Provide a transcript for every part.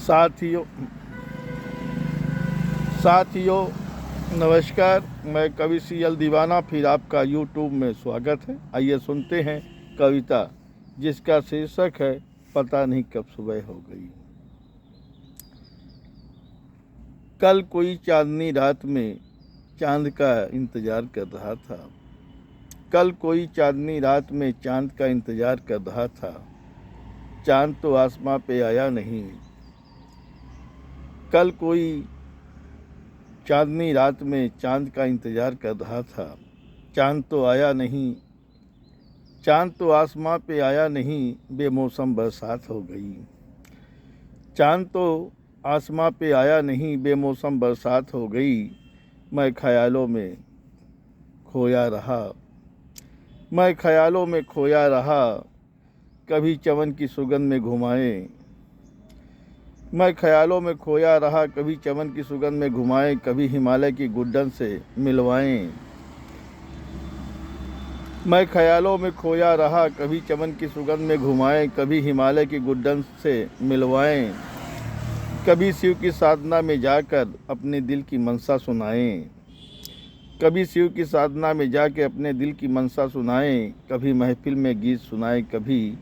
साथियों साथियों नमस्कार। मैं कवि सीएल दीवाना फिर आपका यूट्यूब में स्वागत है। आइए सुनते हैं कविता जिसका शीर्षक है पता नहीं कब सुबह हो गई। कल कोई चांदनी रात में चांद का इंतज़ार कर रहा था। कल कोई चांदनी रात में चांद का इंतज़ार कर रहा था। चांद तो आसमां पे आया नहीं। कल कोई चांदनी रात में चांद का इंतज़ार कर रहा था। चांद तो आया नहीं। चांद तो आसमां पे आया नहीं। बेमौसम बरसात हो गई। चांद तो आसमां पे आया नहीं। बेमौसम बरसात हो गई। मैं ख्यालों में खोया रहा। मैं ख्यालों में खोया रहा। कभी चमन की सुगंध में घुमाए। मैं ख्यालों में खोया रहा। कभी चमन की सुगंध में घुमाएं। कभी हिमालय की गुड्डन से मिलवाएं। मैं ख्यालों में खोया रहा। कभी चमन की सुगंध में घुमाएं। कभी हिमालय की गुड्डन से मिलवाएं। कभी शिव की साधना में जाकर अपने दिल की मनसा सुनाएं। कभी शिव की साधना में जाके अपने दिल की मनसा सुनाएं। कभी महफिल में गीत सुनाएं। कभी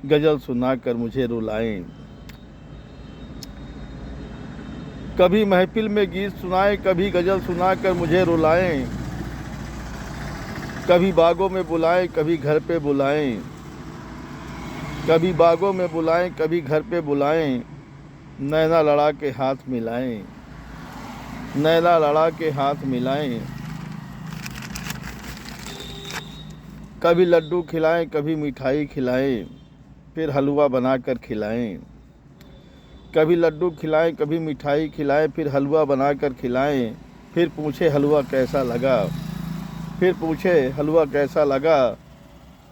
गज़ल सुनाकर मुझे रुलाएं। कभी महफिल में गीत सुनाएं। कभी गज़ल सुनाकर मुझे रुलाएं। कभी बागों में बुलाएं। कभी घर पे बुलाएं। कभी बागों में बुलाएं। कभी घर पे बुलाएं। नैना लड़ा के हाथ मिलाएं। नैना लड़ा के हाथ मिलाएं। कभी लड्डू खिलाएं। कभी मिठाई खिलाएं। फिर हलवा बनाकर खिलाएं। कभी लड्डू खिलाएं। कभी मिठाई खिलाएं। फिर हलवा बनाकर खिलाएं। फिर पूछे हलवा कैसा लगा। फिर पूछे हलवा कैसा लगा।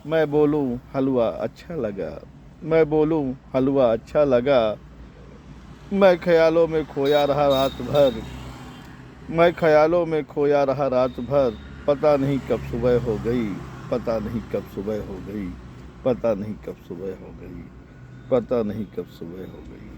मैं बोलूं हलवा अच्छा लगा। मैं बोलूं हलवा अच्छा लगा। मैं ख्यालों में खोया रहा रात भर। मैं ख्यालों में खोया रहा रात भर। पता नहीं कब सुबह हो गई। पता नहीं कब सुबह हो गई। पता नहीं कब सुबह हो गई। पता नहीं कब सुबह हो गई।